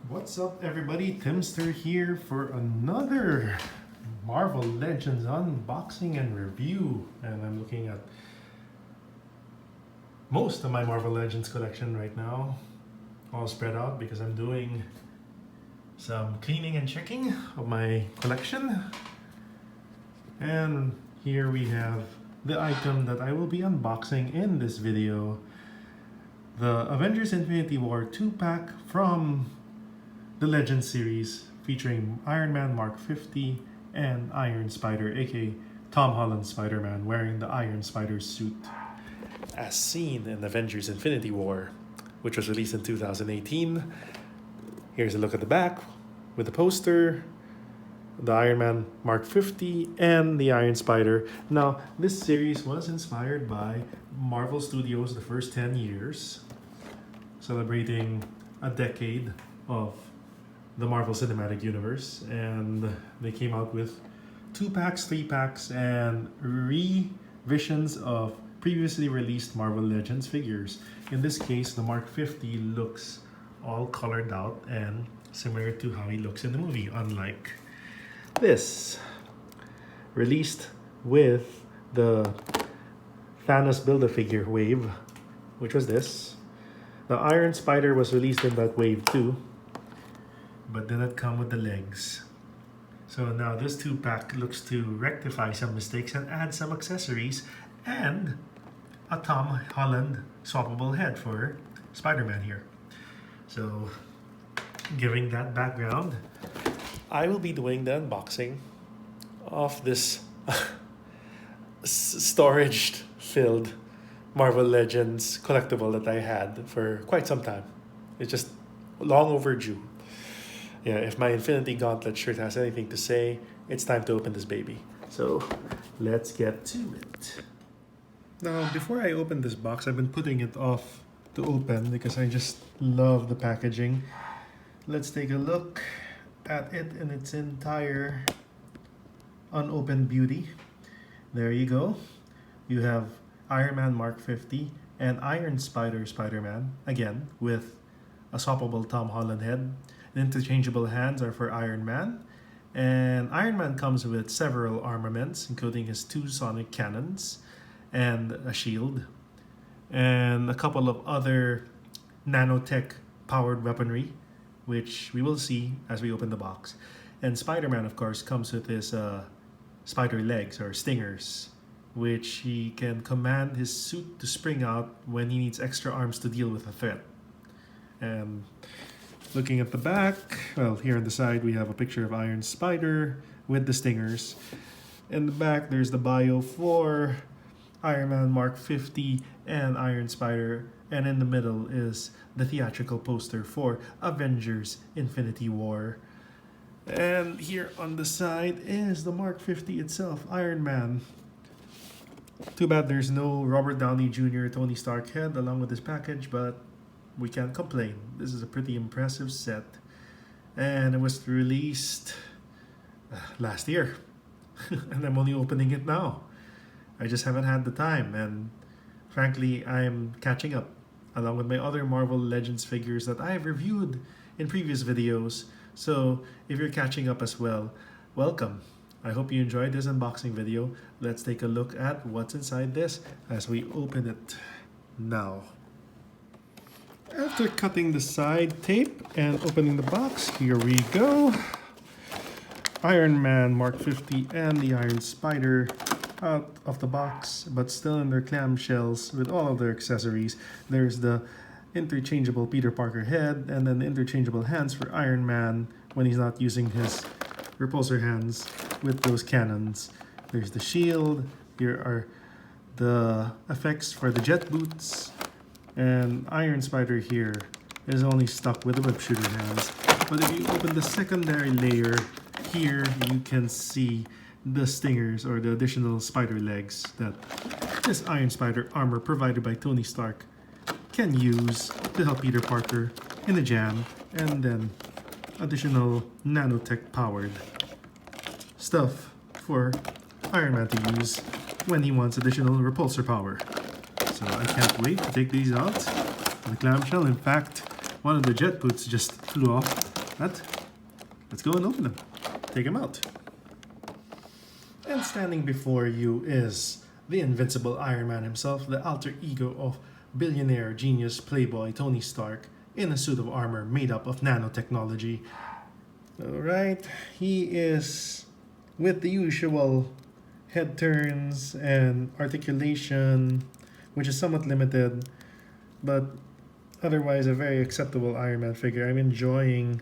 What's up, everybody? Timzster here for another Marvel Legends unboxing and review. And I'm looking at most of my Marvel Legends collection right now, all spread out because I'm doing some cleaning and checking of my collection. And here we have the item that I will be unboxing in this video. The Avengers Infinity War 2-pack from the Legends series, featuring Iron Man Mark 50 and Iron Spider, aka Tom Holland Spider-Man, wearing the Iron Spider suit as seen in Avengers Infinity War, which was released in 2018. Here's a look at the back with the poster, the Iron Man Mark 50 and the Iron Spider. Now, this series was inspired by Marvel Studios the first 10 years, celebrating a decade of the Marvel Cinematic Universe, and they came out with 2-packs, 3-packs, and revisions of previously released Marvel Legends figures. In this case, the Mark 50 looks all colored out and similar to how he looks in the movie, unlike this, released with the Thanos Build-A-Figure wave, which was this. The Iron Spider was released in that wave too, but did not come with the legs. So now this 2-pack looks to rectify some mistakes and add some accessories and a Tom Holland swappable head for Spider-Man here. So, giving that background, I will be doing the unboxing of this storage-filled Marvel Legends collectible that I had for quite some time. It's just long overdue. Yeah, if my Infinity Gauntlet shirt has anything to say, it's time to open this baby. So, let's get to it. Now, before I open this box, I've been putting it off to open because I just love the packaging. Let's take a look at it in its entire unopened beauty. There you go. You have Iron Man Mark 50 and Iron Spider Spider-Man, again, with a swappable Tom Holland head. Interchangeable hands are for Iron Man, and Iron Man comes with several armaments, including his 2 sonic cannons and a shield, and a couple of other nanotech powered weaponry, which we will see as we open the box. And Spider-Man, of course, comes with his spider legs or stingers, which he can command his suit to spring out when he needs extra arms to deal with a threat. And looking at the back, well, here on the side we have a picture of Iron Spider with the stingers. In the back there's the bio for Iron Man Mark 50 and Iron Spider, and in the middle is the theatrical poster for Avengers Infinity War. And here on the side is the Mark 50 itself, Iron Man. Too bad there's no Robert Downey Jr. Tony Stark head along with this package, but we can't complain. This is a pretty impressive set, and it was released last year and I'm only opening it now. I just haven't had the time, and frankly I'm catching up along with my other Marvel Legends figures that I have reviewed in previous videos. So if you're catching up as well, welcome. I hope you enjoyed this unboxing video. Let's take a look at what's inside this as we open it now. After cutting the side tape and opening the box, here we go. Iron Man Mark 50 and the Iron Spider out of the box, but still in their clamshells with all of their accessories. There's the interchangeable Peter Parker head, and then the interchangeable hands for Iron Man when he's not using his Repulsor Hands with those cannons. There's the shield. Here are the effects for the jet boots. And Iron Spider here is only stuck with the web shooter hands. But if you open the secondary layer, here you can see the stingers or the additional spider legs that this Iron Spider armor provided by Tony Stark can use to help Peter Parker in the jam, and then additional nanotech powered stuff for Iron Man to use when he wants additional repulsor power. So I can't wait to take these out of the clamshell. In fact, one of the jet boots just flew off But let's go and open them. Take them out. And standing before you is the Invincible Iron Man himself, the alter ego of billionaire genius playboy Tony Stark in a suit of armor made up of nanotechnology. Alright, he is with the usual head turns and articulation, which is somewhat limited, but otherwise a very acceptable Iron Man figure. I'm enjoying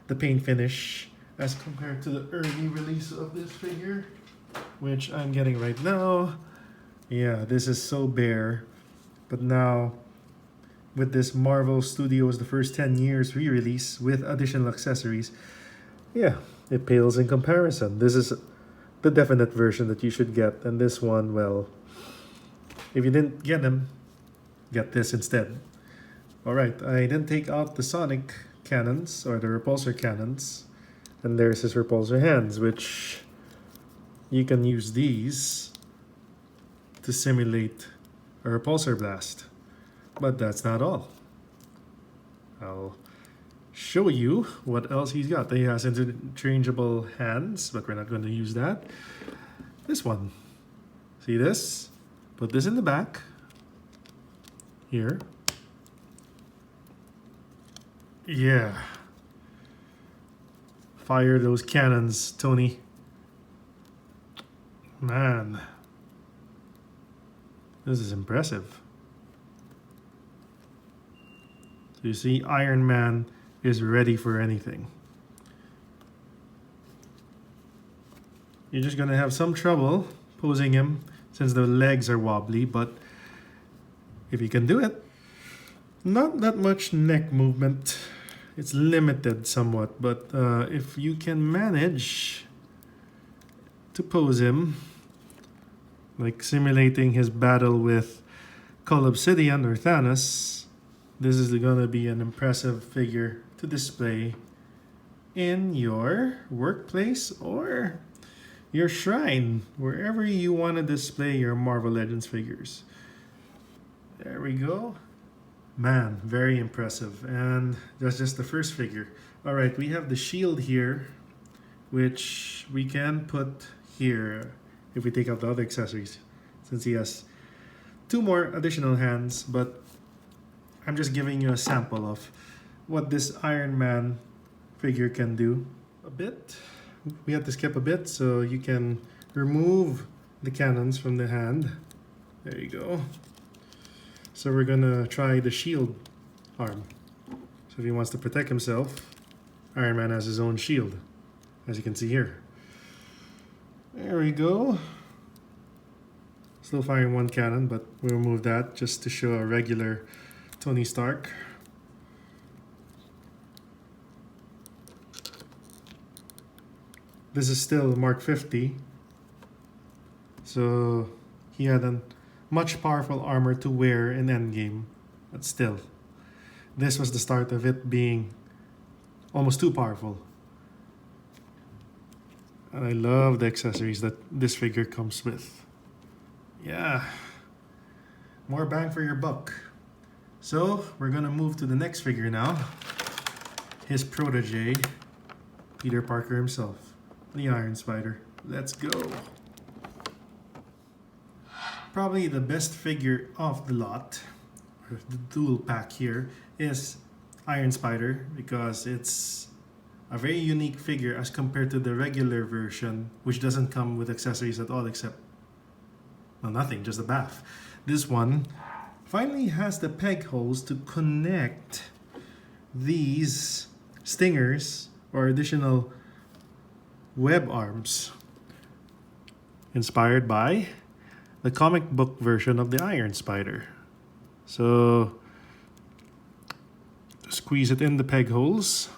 the paint finish as compared to the early release of this figure, which I'm getting right now. Yeah, this is so bare, but now with this Marvel Studios The First 10 Years re-release with additional accessories, yeah, it pales in comparison. This is the definite version that you should get, and this one, well, if you didn't get them, get this instead. Alright, I didn't take out the sonic cannons, or the repulsor cannons, and there's his repulsor hands, which you can use these to simulate a repulsor blast. But that's not all. I'll show you what else he's got. He has interchangeable hands, but we're not going to use that. This one. See this? Put this in the back. Here. Yeah. Fire those cannons, Tony. Man. This is impressive. So you see, Iron Man is ready for anything. You're just gonna have some trouble posing him since the legs are wobbly, but if you can do it, not that much neck movement. It's limited somewhat, but if you can manage to pose him, like simulating his battle with Cull Obsidian or Thanos, this is gonna be an impressive figure to display in your workplace or your shrine, wherever you want to display your Marvel Legends figures. There we go. Man, very impressive. And that's just the first figure. Alright, we have the shield here, which we can put here if we take out the other accessories, since he has 2 more additional hands, but I'm just giving you a sample of what this Iron Man figure can do. A bit. We have to skip a bit so you can remove the cannons from the hand. There you go. So we're gonna try the shield arm. So if he wants to protect himself, Iron Man has his own shield, as you can see here. There we go. Still firing 1 cannon, but we'll remove that just to show a regular Tony Stark. This is still Mark 50, so he had a much powerful armor to wear in Endgame, but still, this was the start of it being almost too powerful. And I love the accessories that this figure comes with. Yeah, more bang for your buck. So we're gonna move to the next figure now. His protege, Peter Parker himself, the Iron Spider. Let's go. Probably the best figure of the lot, or the dual pack here, is Iron Spider, because it's a very unique figure as compared to the regular version, which doesn't come with accessories at all except, well, nothing, just a bath. This one finally has the peg holes to connect these stingers or additional web arms, inspired by the comic book version of the Iron Spider. So squeeze it in the peg holes.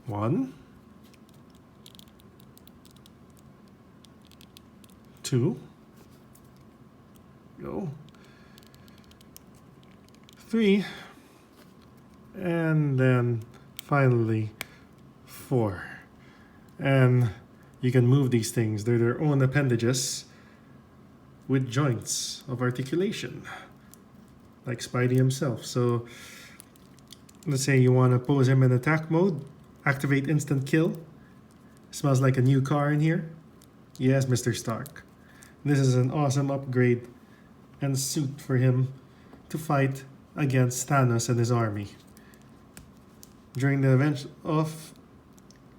1, 2, go, 3, and then finally 4. And you can move these things. They're their own appendages with joints of articulation, like Spidey himself. So let's say you want to pose him in attack mode, Activate instant kill. Smells like a new car in here. Yes, Mr. Stark. This is an awesome upgrade and suit for him to fight against Thanos and his army. During the events of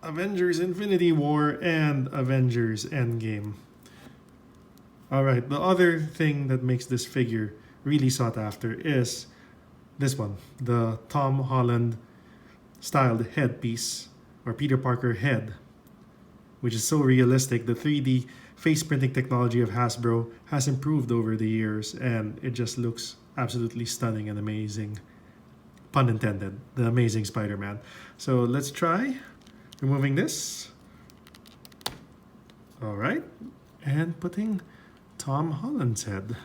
Avengers Infinity War and Avengers Endgame. Alright, the other thing that makes this figure really sought after is this one, the Tom Holland styled headpiece, or Peter Parker head, which is so realistic. The 3D face printing technology of Hasbro has improved over the years, and it just looks absolutely stunning and amazing. Pun intended, the Amazing Spider-Man. So let's try removing this. Alright, and putting Tom Holland's head.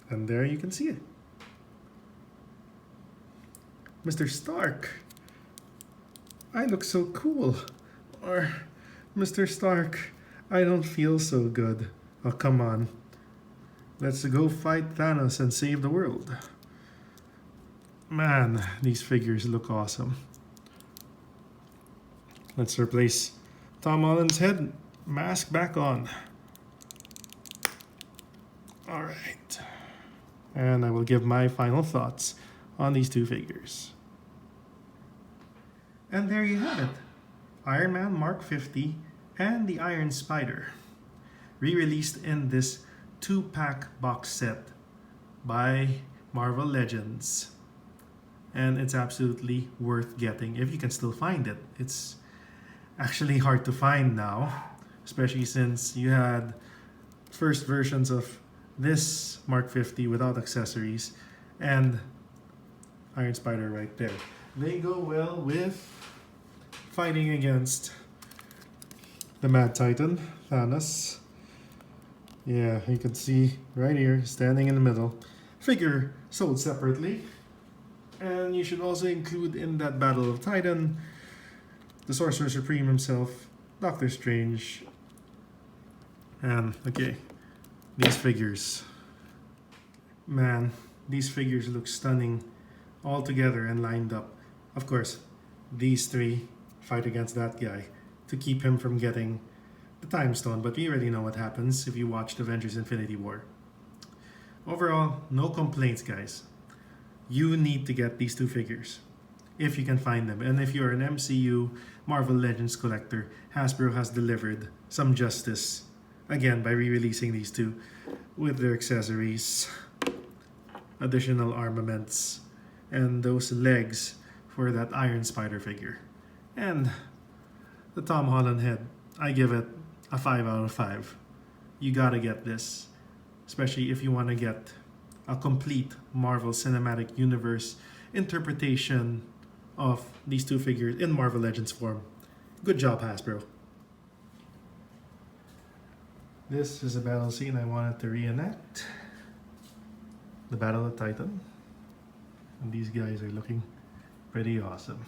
And there you can see it. Mr. Stark, I look so cool. Or, Mr. Stark, I don't feel so good. Oh, come on. Let's go fight Thanos and save the world. Man, these figures look awesome. Let's replace Tom Holland's head mask back on. Alright. And I will give my final thoughts on these two figures. And there you have it. Iron Man Mark 50 and the Iron Spider. Re-released in this 2-pack box set by Marvel Legends. And it's absolutely worth getting if you can still find it. It's actually hard to find now, especially since you had first versions of this Mark 50 without accessories and Iron Spider right there. They go well with fighting against the Mad Titan, Thanos. Yeah, you can see right here, standing in the middle. Figure sold separately. And you should also include in that Battle of Titan the Sorcerer Supreme himself, Doctor Strange. And, okay, these figures. Man, these figures look stunning all together and lined up. Of course, these three fight against that guy to keep him from getting the Time Stone, but we already know what happens if you watched Avengers Infinity War. Overall, no complaints, guys. You need to get these two figures if you can find them. And if you're an MCU Marvel Legends collector, Hasbro has delivered some justice, again, by re-releasing these two with their accessories, additional armaments, and those legs for that Iron Spider figure. And the Tom Holland head, I give it a 5 out of 5. You gotta get this, especially if you want to get a complete Marvel Cinematic Universe interpretation of these two figures in Marvel Legends form. Good job, Hasbro. This is a battle scene I wanted to reenact. The Battle of Titan. And these guys are looking pretty awesome.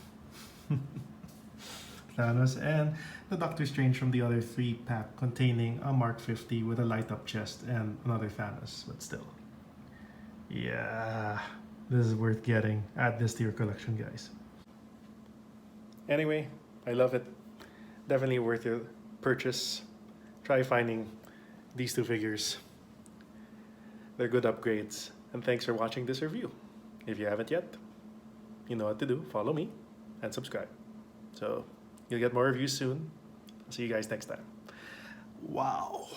Thanos and the Doctor Strange from the other 3-pack containing a Mark 50 with a light-up chest and another Thanos, but still. Yeah, this is worth getting. Add this to your collection, guys. Anyway, I love it. Definitely worth your purchase. Try finding these two figures. They're good upgrades. And thanks for watching this review. If you haven't yet, you know what to do. Follow me and subscribe. So you'll get more reviews soon. I'll see you guys next time. Wow.